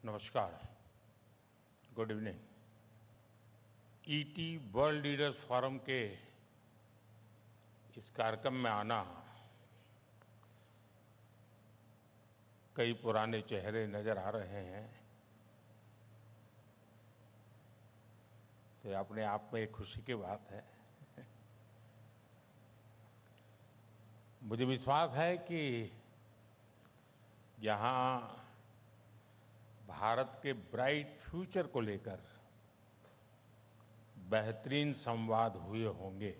नमस्कार, good evening. ET world leaders forum के इस कार्यक्रम में आना, कई पुराने चेहरे नजर आ रहे हैं, तो अपने आप में एक खुशी की बात है। मुझे विश्वास है कि यहाँ भारत के ब्राइट फ्यूचर को लेकर बेहतरीन संवाद हुए होंगे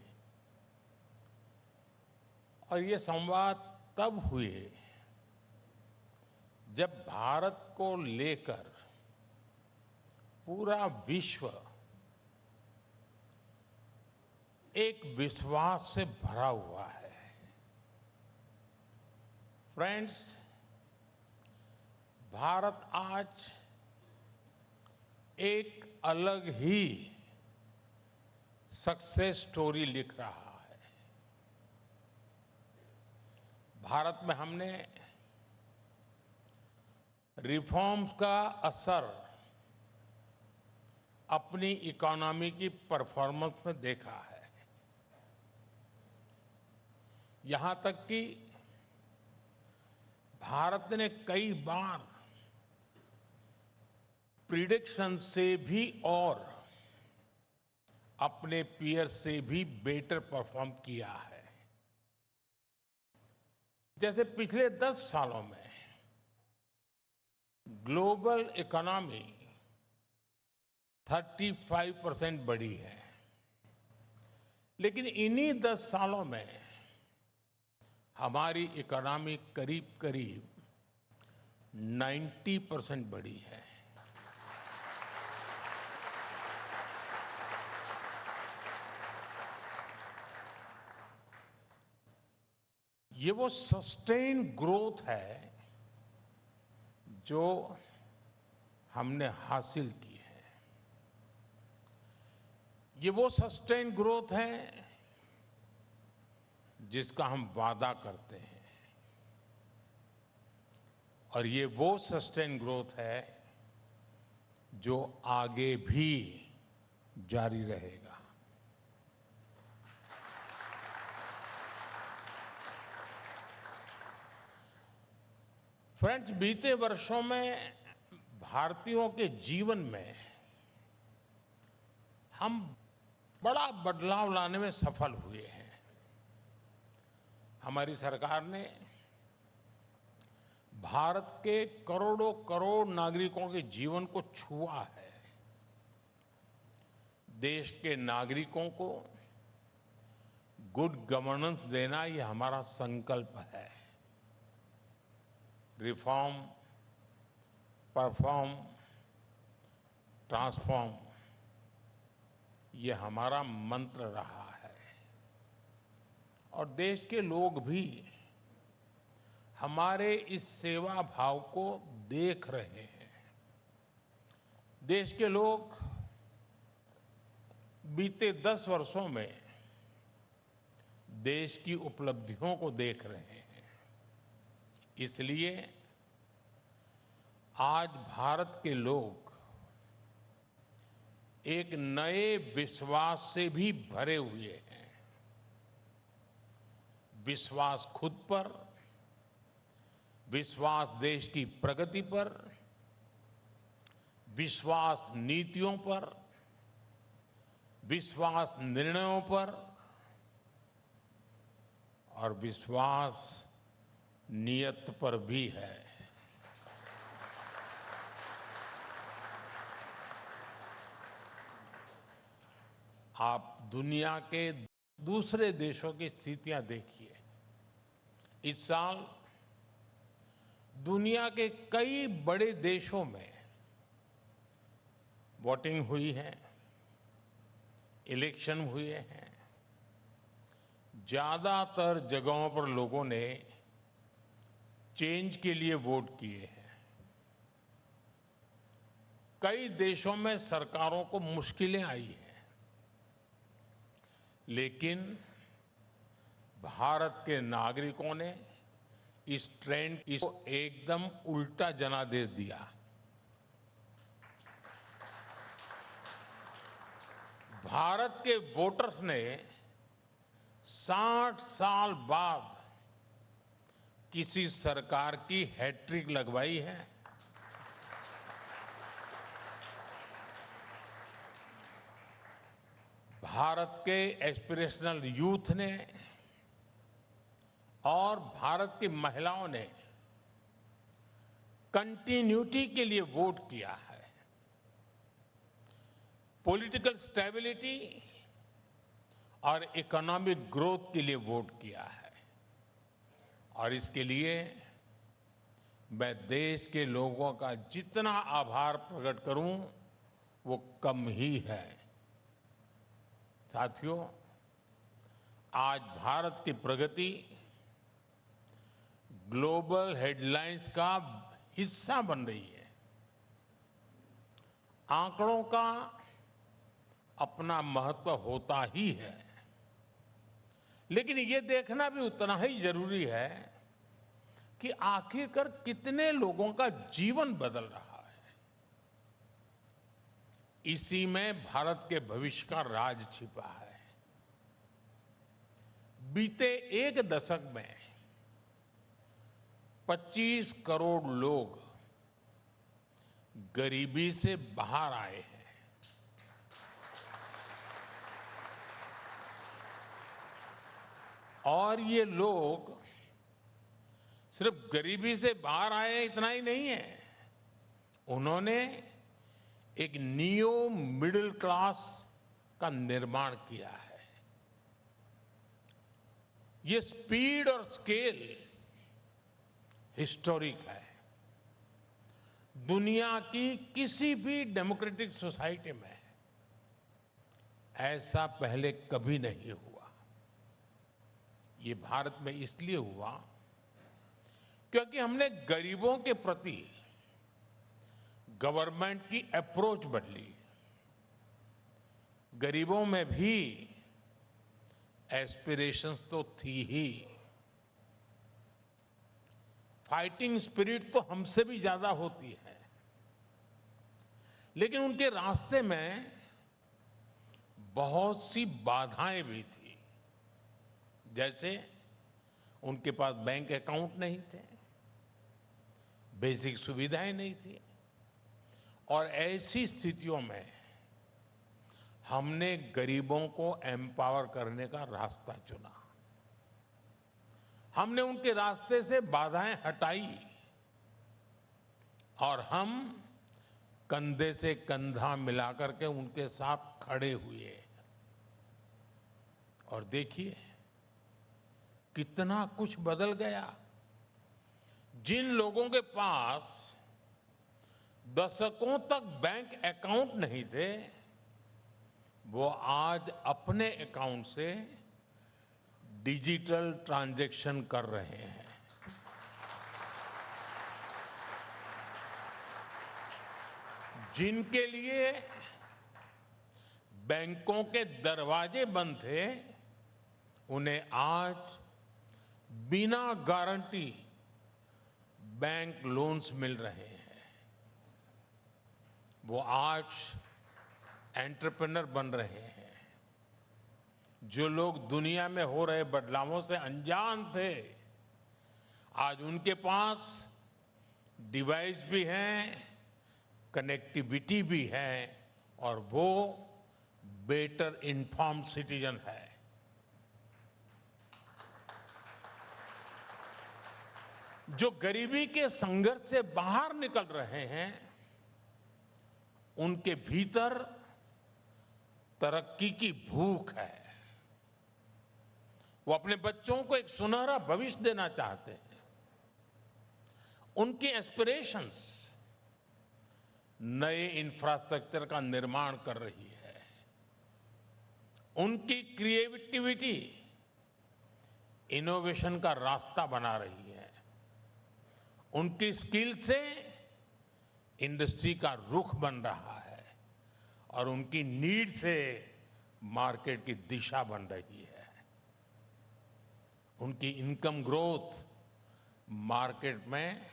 और ये संवाद तब हुए जब भारत को लेकर पूरा विश्व एक विश्वास से भरा हुआ है। फ्रेंड्स, भारत आज एक अलग ही सक्सेस स्टोरी लिख रहा है। भारत में हमने रिफॉर्म्स का असर अपनी इकोनॉमी की परफॉर्मेंस में देखा है। यहां तक कि भारत ने कई बार प्रिडिक्शन से भी और अपने पीयर से भी बेटर परफॉर्म किया है। जैसे पिछले 10 सालों में ग्लोबल इकोनॉमी 35% बढ़ी है, लेकिन इन्हीं 10 सालों में हमारी इकोनॉमी करीब करीब 90% बढ़ी है। ये वो सस्टेन ग्रोथ है जो हमने हासिल की है। ये वो सस्टेन ग्रोथ है जिसका हम वादा करते हैं और ये वो सस्टेन ग्रोथ है जो आगे भी जारी रहेगा। फ्रेंड्स, बीते वर्षों में भारतीयों के जीवन में हम बड़ा बदलाव लाने में सफल हुए हैं। हमारी सरकार ने भारत के करोड़ों करोड़ नागरिकों के जीवन को छुआ है। देश के नागरिकों को गुड गवर्नेंस देना, ये हमारा संकल्प है। रिफॉर्म, परफॉर्म, ट्रांसफॉर्म, ये हमारा मंत्र रहा है और देश के लोग भी हमारे इस सेवा भाव को देख रहे हैं। देश के लोग बीते 10 वर्षों में देश की उपलब्धियों को देख रहे हैं। इसलिए आज भारत के लोग एक नए विश्वास से भी भरे हुए हैं। विश्वास खुद पर, विश्वास देश की प्रगति पर, विश्वास नीतियों पर, विश्वास निर्णयों पर और विश्वास नियत पर भी है। आप दुनिया के दूसरे देशों की स्थितियां देखिए। इस साल दुनिया के कई बड़े देशों में वोटिंग हुई है, इलेक्शन हुए हैं। ज्यादातर जगहों पर लोगों ने चेंज के लिए वोट किए हैं। कई देशों में सरकारों को मुश्किलें आई हैं, लेकिन भारत के नागरिकों ने इस ट्रेंड को एकदम उल्टा जनादेश दिया। भारत के वोटर्स ने 60 साल बाद किसी सरकार की हैट्रिक लगवाई है। भारत के एस्पिरेशनल यूथ ने और भारत की महिलाओं ने कंटिन्यूटी के लिए वोट किया है। पॉलिटिकल स्टेबिलिटी और इकोनॉमिक ग्रोथ के लिए वोट किया है। और इसके लिए मैं देश के लोगों का जितना आभार प्रकट करूं वो कम ही है। साथियों, आज भारत की प्रगति ग्लोबल हेडलाइंस का हिस्सा बन रही है। आंकड़ों का अपना महत्व होता ही है, लेकिन ये देखना भी उतना ही जरूरी है कि आखिरकार कितने लोगों का जीवन बदल रहा है। इसी में भारत के भविष्य का राज छिपा है। बीते एक दशक में 25 करोड़ लोग गरीबी से बाहर आए हैं। और ये लोग सिर्फ गरीबी से बाहर आए इतना ही नहीं है, उन्होंने एक नियो मिडिल क्लास का निर्माण किया है। ये स्पीड और स्केल हिस्टोरिक है। दुनिया की किसी भी डेमोक्रेटिक सोसाइटी में ऐसा पहले कभी नहीं हुआ। ये भारत में इसलिए हुआ क्योंकि हमने गरीबों के प्रति गवर्नमेंट की अप्रोच बदली। गरीबों में भी एस्पिरेशंस तो थी ही। फाइटिंग स्पिरिट तो हमसे भी ज्यादा होती है, लेकिन उनके रास्ते में बहुत सी बाधाएं भी थी। जैसे उनके पास बैंक अकाउंट नहीं थे, बेसिक सुविधाएं नहीं थी। और ऐसी स्थितियों में हमने गरीबों को एम्पावर करने का रास्ता चुना। हमने उनके रास्ते से बाधाएं हटाई और हम कंधे से कंधा मिलाकर के उनके साथ खड़े हुए। और देखिए कितना कुछ बदल गया। जिन लोगों के पास दशकों तक बैंक अकाउंट नहीं थे, वो आज अपने अकाउंट से डिजिटल ट्रांजैक्शन कर रहे हैं। जिनके लिए बैंकों के दरवाजे बंद थे, उन्हें आज बिना गारंटी बैंक लोन्स मिल रहे हैं। वो आज एंटरप्रेन्योर बन रहे हैं। जो लोग दुनिया में हो रहे बदलावों से अनजान थे, आज उनके पास डिवाइस भी हैं, कनेक्टिविटी भी है और वो बेटर इन्फॉर्म्ड सिटीजन है। जो गरीबी के संघर्ष से बाहर निकल रहे हैं, उनके भीतर तरक्की की भूख है। वो अपने बच्चों को एक सुनहरा भविष्य देना चाहते हैं। उनकी एस्पिरेशंस नए इंफ्रास्ट्रक्चर का निर्माण कर रही है। उनकी क्रिएटिविटी इनोवेशन का रास्ता बना रही है। उनकी स्किल से इंडस्ट्री का रुख बन रहा है और उनकी नीड से मार्केट की दिशा बन रही है। उनकी इनकम ग्रोथ मार्केट में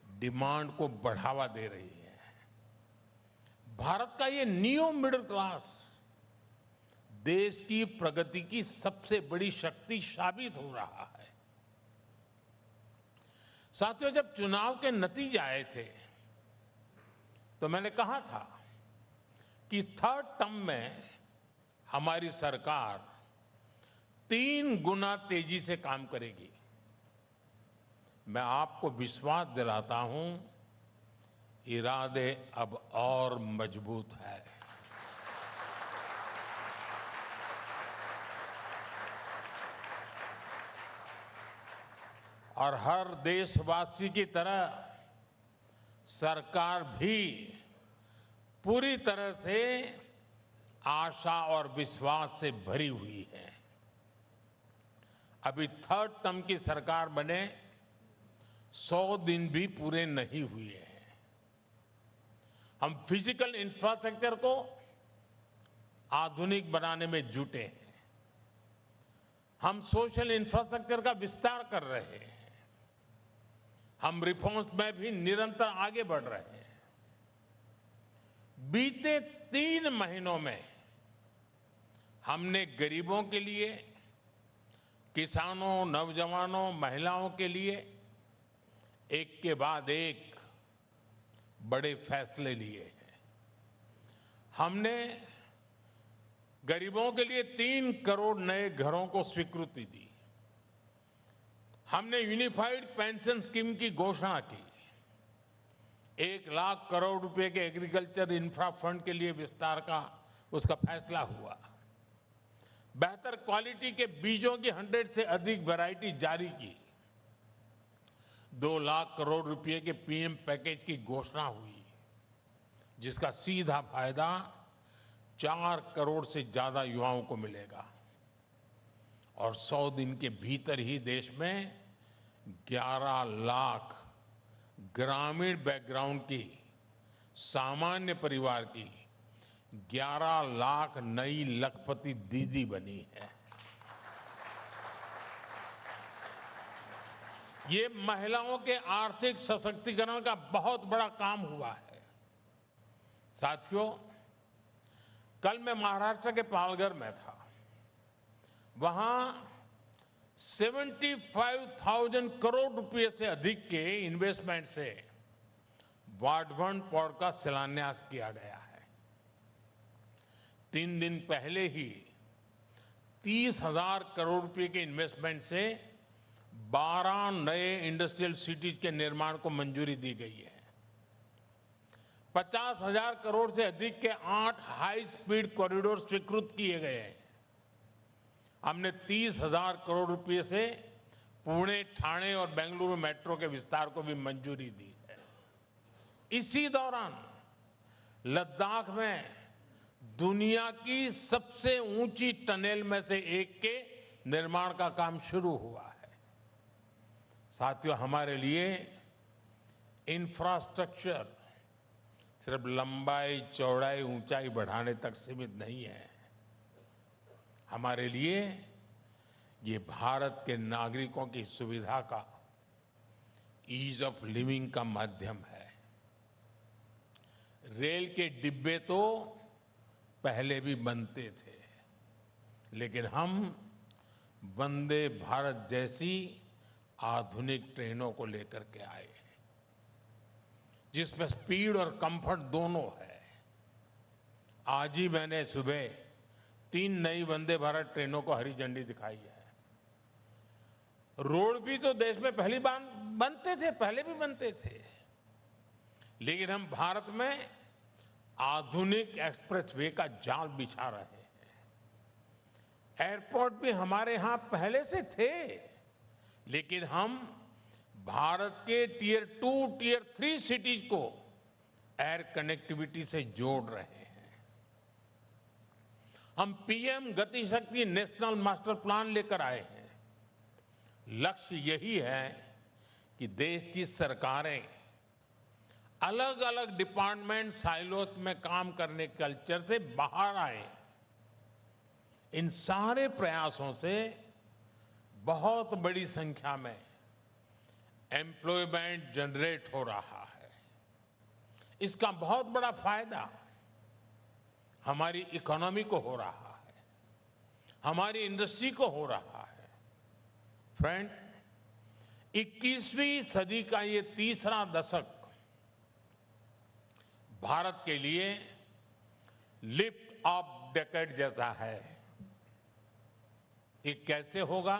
डिमांड को बढ़ावा दे रही है। भारत का ये नियो मिडिल क्लास देश की प्रगति की सबसे बड़ी शक्ति साबित हो रहा है। साथियों, जब चुनाव के नतीजे आए थे तो मैंने कहा था कि थर्ड टर्म में हमारी सरकार 3 गुना तेजी से काम करेगी। मैं आपको विश्वास दिलाता हूं, इरादे अब और मजबूत है। और हर देशवासी की तरह सरकार भी पूरी तरह से आशा और विश्वास से भरी हुई है। अभी थर्ड टर्म की सरकार बने 100 दिन भी पूरे नहीं हुए हैं। हम फिजिकल इंफ्रास्ट्रक्चर को आधुनिक बनाने में जुटे हैं। हम सोशल इंफ्रास्ट्रक्चर का विस्तार कर रहे हैं। हम रिफॉर्म्स में भी निरंतर आगे बढ़ रहे हैं। बीते 3 महीनों में हमने गरीबों के लिए, किसानों, नौजवानों, महिलाओं के लिए एक के बाद एक बड़े फैसले लिए हैं। हमने गरीबों के लिए 3 करोड़ नए घरों को स्वीकृति दी। हमने यूनिफाइड पेंशन स्कीम की घोषणा की। 1 लाख करोड़ रुपए के एग्रीकल्चर इंफ्रा फंड के लिए विस्तार का उसका फैसला हुआ। बेहतर क्वालिटी के बीजों की 100 से अधिक वैरायटी जारी की। 2 लाख करोड़ रुपए के पीएम पैकेज की घोषणा हुई, जिसका सीधा फायदा 4 करोड़ से ज्यादा युवाओं को मिलेगा। और 100 दिन के भीतर ही देश में 11 लाख ग्रामीण बैकग्राउंड की सामान्य परिवार की 11 लाख नई लखपति दीदी बनी है। ये महिलाओं के आर्थिक सशक्तिकरण का बहुत बड़ा काम हुआ है। साथियों, कल मैं महाराष्ट्र के पालघर में था। वहां 75,000 करोड़ रुपए से अधिक के इन्वेस्टमेंट से वाढवण पोर्ट का शिलान्यास किया गया है। 3 दिन पहले ही 30,000 करोड़ रुपए के इन्वेस्टमेंट से 12 नए इंडस्ट्रियल सिटीज के निर्माण को मंजूरी दी गई है। 50,000 करोड़ से अधिक के 8 हाई स्पीड कॉरिडोर स्वीकृत किए गए हैं। हमने 30,000 करोड़ रुपए से पुणे, ठाणे और बेंगलुरु मेट्रो के विस्तार को भी मंजूरी दी है। इसी दौरान लद्दाख में दुनिया की सबसे ऊंची टनल में से एक के निर्माण का काम शुरू हुआ है। साथियों, हमारे लिए इंफ्रास्ट्रक्चर सिर्फ लंबाई, चौड़ाई, ऊंचाई बढ़ाने तक सीमित नहीं है। हमारे लिए ये भारत के नागरिकों की सुविधा का, ईज ऑफ लिविंग का माध्यम है। रेल के डिब्बे तो पहले भी बनते थे, लेकिन हम वंदे भारत जैसी आधुनिक ट्रेनों को लेकर के आए हैं, जिसमें स्पीड और कंफर्ट दोनों है। आज ही मैंने सुबह 3 नई वंदे भारत ट्रेनों को हरी झंडी दिखाई है। रोड भी तो देश में पहली बार बनते थे, पहले भी बनते थे, लेकिन हम भारत में आधुनिक एक्सप्रेसवे का जाल बिछा रहे हैं। एयरपोर्ट भी हमारे यहां पहले से थे, लेकिन हम भारत के टियर 2, टियर 3 सिटीज को एयर कनेक्टिविटी से जोड़ रहे हैं। हम पीएम गति शक्ति नेशनल मास्टर प्लान लेकर आए हैं। लक्ष्य यही है कि देश की सरकारें अलग अलग डिपार्टमेंट साइलोज में काम करने के कल्चर से बाहर आए। इन सारे प्रयासों से बहुत बड़ी संख्या में एम्प्लॉयमेंट जनरेट हो रहा है। इसका बहुत बड़ा फायदा हमारी इकोनॉमी को हो रहा है। हमारी इंडस्ट्री को हो रहा है। फ्रेंड, 21वीं सदी का ये तीसरा दशक भारत के लिए लिफ्ट ऑफ डेकेड जैसा है। ये कैसे होगा?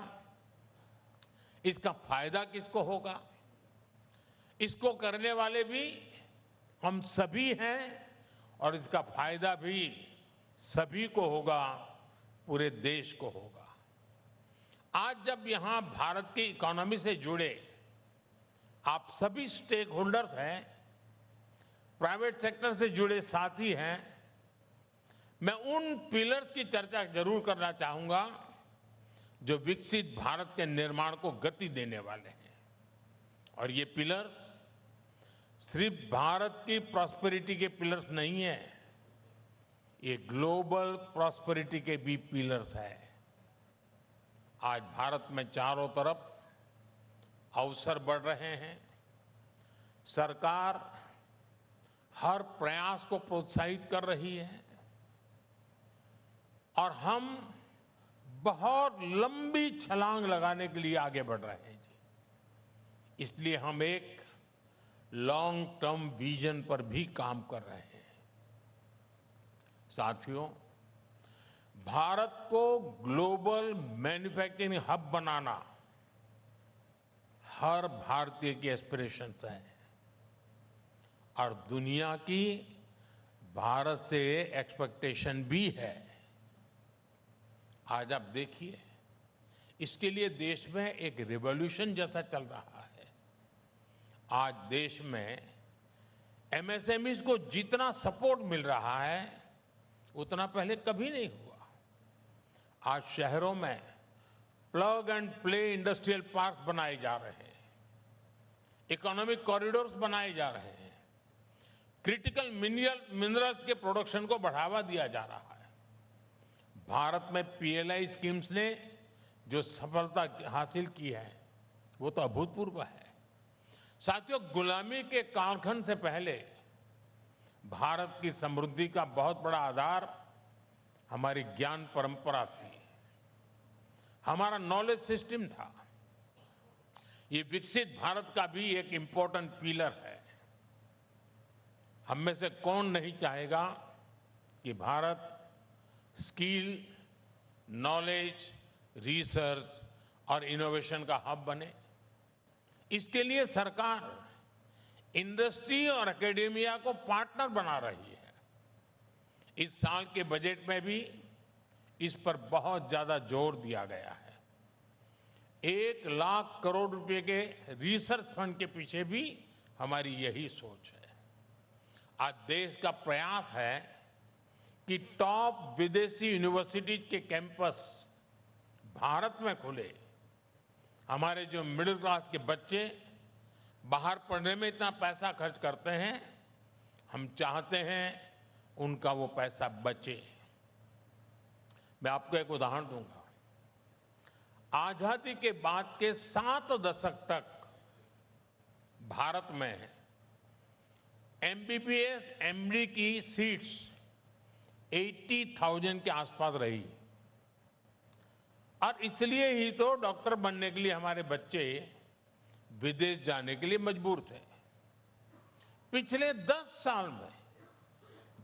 इसका फायदा किसको होगा? इसको करने वाले भी हम सभी हैं और इसका फायदा भी सभी को होगा, पूरे देश को होगा। आज जब यहां भारत की इकोनॉमी से जुड़े आप सभी स्टेक होल्डर्स हैं, प्राइवेट सेक्टर से जुड़े साथी हैं, मैं उन पिलर्स की चर्चा जरूर करना चाहूंगा जो विकसित भारत के निर्माण को गति देने वाले हैं। और ये पिलर्स सिर्फ भारत की प्रॉस्पेरिटी के पिलर्स नहीं है, ये ग्लोबल प्रॉस्पेरिटी के भी पिलर्स हैं। आज भारत में चारों तरफ अवसर बढ़ रहे हैं। सरकार हर प्रयास को प्रोत्साहित कर रही है और हम बहुत लंबी छलांग लगाने के लिए आगे बढ़ रहे हैं जी। इसलिए हम एक लॉन्ग टर्म विजन पर भी काम कर रहे हैं। साथियों, भारत को ग्लोबल मैन्युफैक्चरिंग हब बनाना हर भारतीय की एस्पिरेशंस है और दुनिया की भारत से एक्सपेक्टेशन भी है। आज आप देखिए, इसके लिए देश में एक रिवॉल्यूशन जैसा चल रहा है। आज देश में एमएसएमईज को जितना सपोर्ट मिल रहा है उतना पहले कभी नहीं हुआ। आज शहरों में plug and play industrial parks बनाए जा रहे हैं, इकोनॉमिक कॉरिडोर्स बनाए जा रहे हैं, क्रिटिकल मिनरल्स के प्रोडक्शन को बढ़ावा दिया जा रहा है। भारत में पीएलआई स्कीम्स ने जो सफलता हासिल की है वो तो अभूतपूर्व है। साथियों, गुलामी के कालखंड से पहले भारत की समृद्धि का बहुत बड़ा आधार हमारी ज्ञान परंपरा थी, हमारा नॉलेज सिस्टम था। ये विकसित भारत का भी एक इंपॉर्टेंट पिलर है। हम में से कौन नहीं चाहेगा कि भारत स्किल, नॉलेज, रिसर्च और इनोवेशन का हब बने। इसके लिए सरकार इंडस्ट्री और एकेडेमिया को पार्टनर बना रही है। इस साल के बजट में भी इस पर बहुत ज्यादा जोर दिया गया है। 1 लाख करोड़ रुपए के रिसर्च फंड के पीछे भी हमारी यही सोच है। आज देश का प्रयास है कि टॉप विदेशी यूनिवर्सिटीज के कैंपस भारत में खुले। हमारे जो मिडिल क्लास के बच्चे बाहर पढ़ने में इतना पैसा खर्च करते हैं, हम चाहते हैं उनका वो पैसा बचे। मैं आपको एक उदाहरण दूंगा। आजादी के बाद के 7 दशक तक भारत में एमबीबीएस, एमडी की सीट्स 80,000 के आसपास रही और इसलिए ही तो डॉक्टर बनने के लिए हमारे बच्चे विदेश जाने के लिए मजबूर थे। पिछले 10 साल में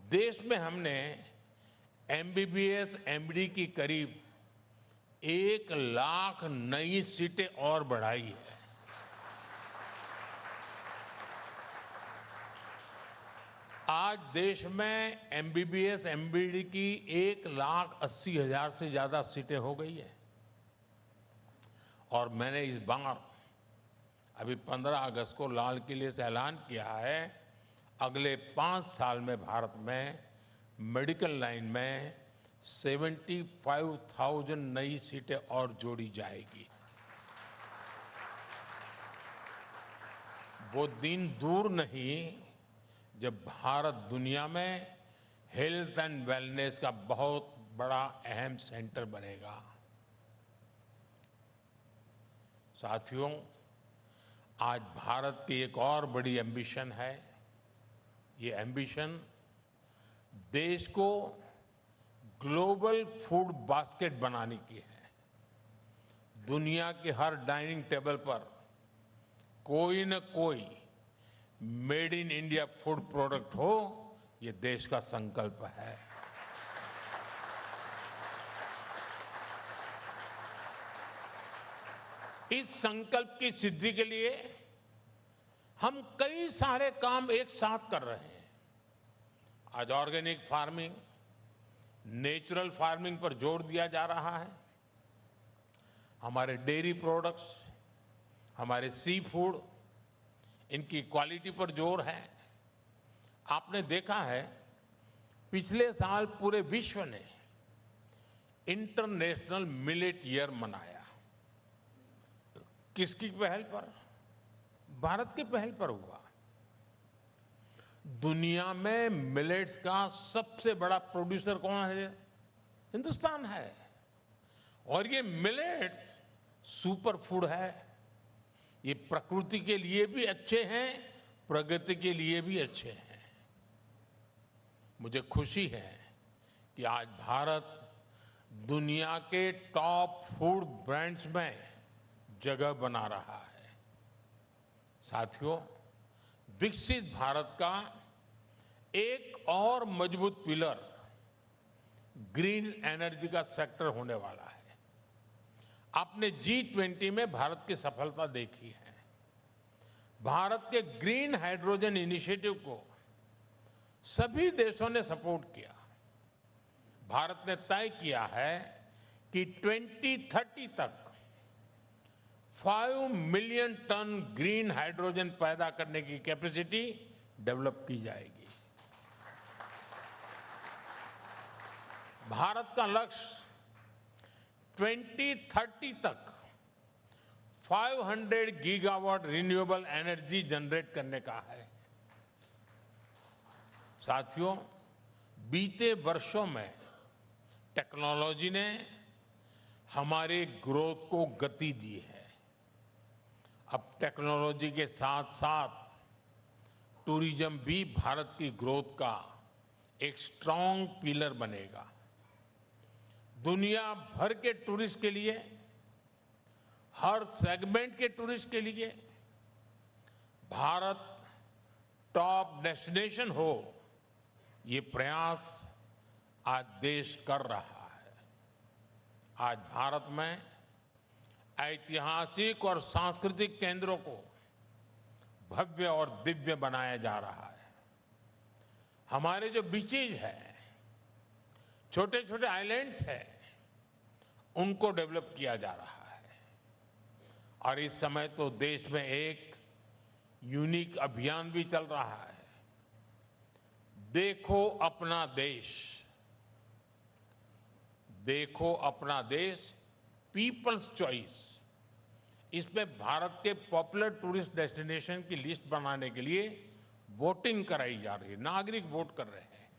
देश में हमने एमबीबीएस, एमडी की करीब 1 लाख नई सीटें और बढ़ाई है। आज देश में एमबीबीएस, एमडी की 1,80,000 से ज्यादा सीटें हो गई है। और मैंने इस बार अभी 15 अगस्त को लाल किले से ऐलान किया है, अगले 5 साल में भारत में मेडिकल लाइन में 75,000 नई सीटें और जोड़ी जाएगी। वो दिन दूर नहीं जब भारत दुनिया में हेल्थ एंड वेलनेस का बहुत बड़ा अहम सेंटर बनेगा। साथियों, आज भारत की एक और बड़ी एम्बिशन है। ये एम्बिशन देश को ग्लोबल फूड बास्केट बनाने की है। दुनिया के हर डाइनिंग टेबल पर कोई न कोई made in India food product हो, ये देश का संकल्प है। इस संकल्प की सिद्धि के लिए हम कई सारे काम एक साथ कर रहे हैं। आज ऑर्गेनिक फार्मिंग, नेचुरल फार्मिंग पर जोर दिया जा रहा है। हमारे डेयरी प्रोडक्ट्स, हमारे सी फूड, इनकी क्वालिटी पर जोर है। आपने देखा है, पिछले साल पूरे विश्व ने इंटरनेशनल मिलेट ईयर मनाया। किसकी पहल पर? भारत की पहल पर हुआ। दुनिया में मिलेट्स का सबसे बड़ा प्रोड्यूसर कौन है? हिंदुस्तान है। और ये मिलेट्स सुपर फूड है। ये प्रकृति के लिए भी अच्छे हैं, प्रगति के लिए भी अच्छे हैं। मुझे खुशी है कि आज भारत दुनिया के टॉप फूड ब्रांड्स में जगह बना रहा है। साथियों, विकसित भारत का एक और मजबूत पिलर ग्रीन एनर्जी का सेक्टर होने वाला है। आपने G20 में भारत की सफलता देखी है। भारत के ग्रीन हाइड्रोजन इनिशिएटिव को सभी देशों ने सपोर्ट किया। भारत ने तय किया है कि 2030 तक 5 मिलियन टन ग्रीन हाइड्रोजन पैदा करने की कैपेसिटी डेवलप की जाएगी। भारत का लक्ष्य 2030 तक 500 गीगावाट रिन्यूएबल एनर्जी जनरेट करने का है। साथियों, बीते वर्षों में टेक्नोलॉजी ने हमारे ग्रोथ को गति दी है। अब टेक्नोलॉजी के साथ साथ टूरिज्म भी भारत की ग्रोथ का एक स्ट्रांग पिलर बनेगा। दुनिया भर के टूरिस्ट के लिए, हर सेगमेंट के टूरिस्ट के लिए भारत टॉप डेस्टिनेशन हो, ये प्रयास आज देश कर रहा है। आज भारत में ऐतिहासिक और सांस्कृतिक केंद्रों को भव्य और दिव्य बनाया जा रहा है। हमारे जो बीचेज हैं, छोटे छोटे आइलैंड्स हैं, उनको डेवलप किया जा रहा है। और इस समय तो देश में एक यूनिक अभियान भी चल रहा है, देखो अपना देश। देखो अपना देश, पीपल्स चॉइस। इसमें भारत के पॉपुलर टूरिस्ट डेस्टिनेशन की लिस्ट बनाने के लिए वोटिंग कराई जा रही है। नागरिक वोट कर रहे हैं।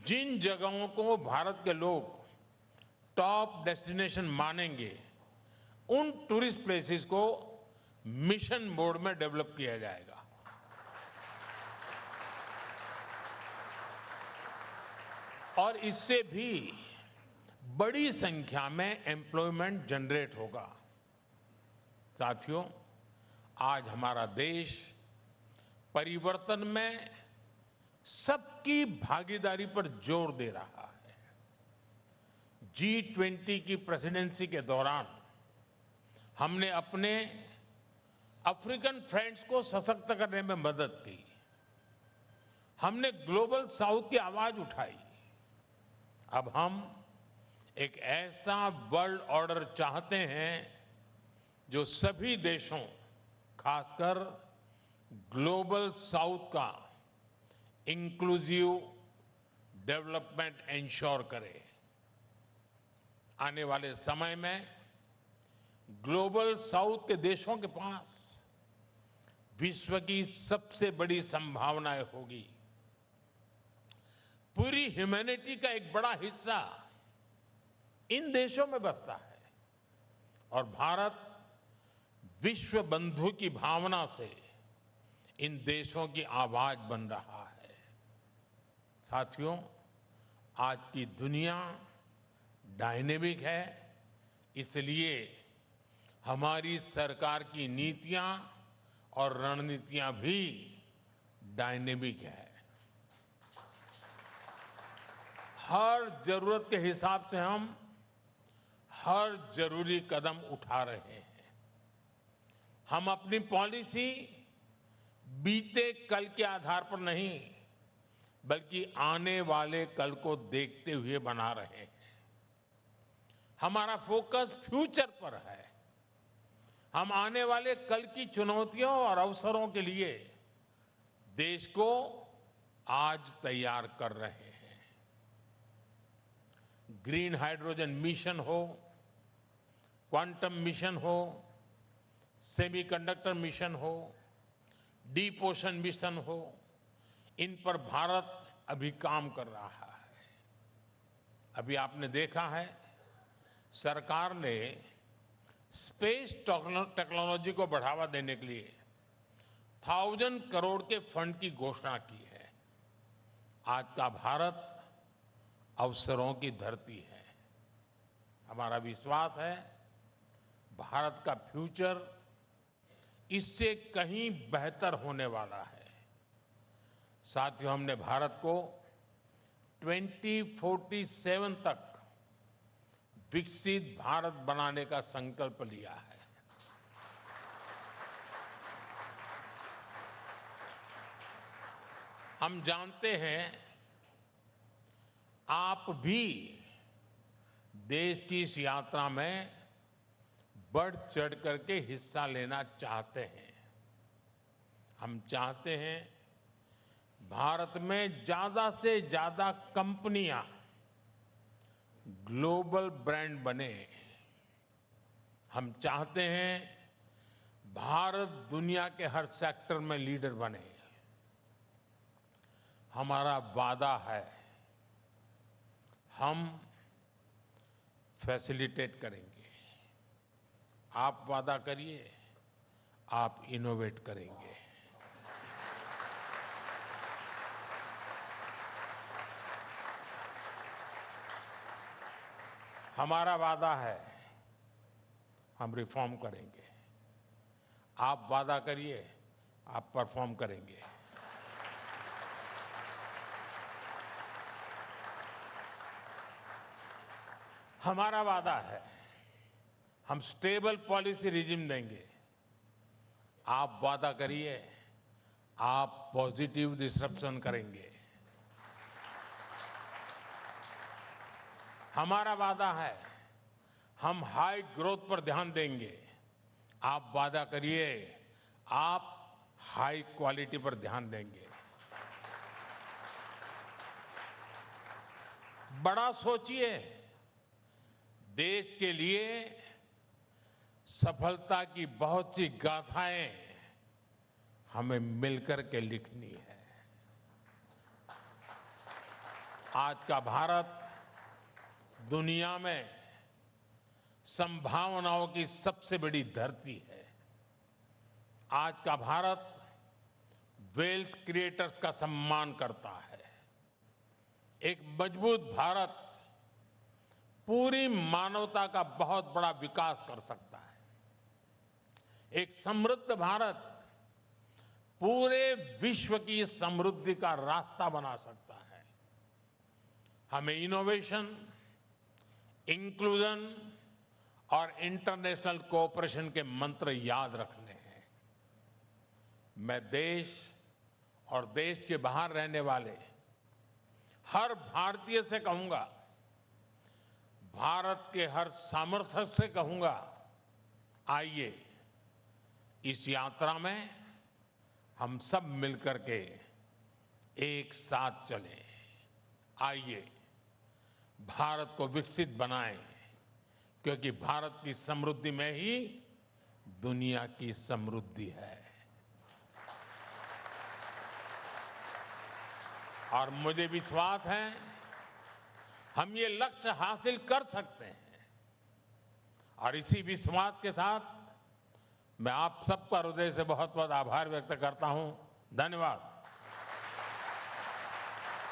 जिन जगहों को भारत के लोग टॉप डेस्टिनेशन मानेंगे, उन टूरिस्ट प्लेसेस को मिशन मोड में डेवलप किया जाएगा। और इससे भी बड़ी संख्या में एम्प्लॉयमेंट जनरेट होगा। साथियों, आज हमारा देश परिवर्तन में सबकी भागीदारी पर जोर दे रहा है। G20 की प्रेसिडेंसी के दौरान हमने अपने अफ्रीकन फ्रेंड्स को सशक्त करने में मदद की। हमने ग्लोबल साउथ की आवाज उठाई। अब हम एक ऐसा वर्ल्ड ऑर्डर चाहते हैं जो सभी देशों, खासकर ग्लोबल साउथ का इंक्लूसिव डेवलपमेंट इंश्योर करे। आने वाले समय में ग्लोबल साउथ के देशों के पास विश्व की सबसे बड़ी संभावनाएं होगी। पूरी ह्यूमैनिटी का एक बड़ा हिस्सा इन देशों में बसता है और भारत विश्व बंधु की भावना से इन देशों की आवाज बन रहा है। साथियों, आज की दुनिया डायनेमिक है, इसलिए हमारी सरकार की नीतियां और रणनीतियां भी डायनेमिक है। हर जरूरत के हिसाब से हम हर जरूरी कदम उठा रहे हैं। हम अपनी पॉलिसी बीते कल के आधार पर नहीं, बल्कि आने वाले कल को देखते हुए बना रहे हैं। हमारा फोकस फ्यूचर पर है। हम आने वाले कल की चुनौतियों और अवसरों के लिए देश को आज तैयार कर रहे हैं। ग्रीन हाइड्रोजन मिशन हो, क्वांटम मिशन हो, सेमीकंडक्टर मिशन हो, डीप ओशन मिशन हो, इन पर भारत अभी काम कर रहा है। अभी आपने देखा है, सरकार ने स्पेस टेक्नोलॉजी को बढ़ावा देने के लिए 1000 करोड़ के फंड की घोषणा की है। आज का भारत अवसरों की धरती है। हमारा विश्वास है, भारत का फ्यूचर इससे कहीं बेहतर होने वाला है। साथियों, हमने भारत को 2047 तक विकसित भारत बनाने का संकल्प लिया है। हम जानते हैं, आप भी देश की इस यात्रा में बढ़ चढ़ करके हिस्सा लेना चाहते हैं। हम चाहते हैं भारत में ज्यादा से ज्यादा कंपनियां ग्लोबल ब्रांड बने। हम चाहते हैं भारत दुनिया के हर सेक्टर में लीडर बने। हमारा वादा है, हम फैसिलिटेट करेंगे। आप वादा करिए, आप इनोवेट करेंगे। हमारा वादा है, हम रिफॉर्म करेंगे। आप वादा करिए, आप परफॉर्म करेंगे। हमारा वादा है, हम स्टेबल पॉलिसी रिजिम देंगे। आप वादा करिए, आप पॉजिटिव डिसरप्शन करेंगे। हमारा वादा है, हम हाई ग्रोथ पर ध्यान देंगे। आप वादा करिए, आप हाई क्वालिटी पर ध्यान देंगे। बड़ा सोचिए, देश के लिए सफलता की बहुत सी गाथाएं हमें मिलकर के लिखनी है। आज का भारत दुनिया में संभावनाओं की सबसे बड़ी धरती है। आज का भारत वेल्थ क्रिएटर्स का सम्मान करता है। एक मजबूत भारत पूरी मानवता का बहुत बड़ा विकास कर सकता है। एक समृद्ध भारत पूरे विश्व की समृद्धि का रास्ता बना सकता है। हमें इनोवेशन, इंक्लूजन और इंटरनेशनल कोऑपरेशन के मंत्र याद रखने हैं। मैं देश और देश के बाहर रहने वाले हर भारतीय से कहूंगा, भारत के हर सामर्थ्य से कहूंगा, आइए इस यात्रा में हम सब मिलकर के एक साथ चलें। आइए भारत को विकसित बनाएं, क्योंकि भारत की समृद्धि में ही दुनिया की समृद्धि है। और मुझे विश्वास है, हम ये लक्ष्य हासिल कर सकते हैं। और इसी विश्वास के साथ मैं आप सबका हृदय से बहुत बहुत आभार व्यक्त करता हूं। धन्यवाद।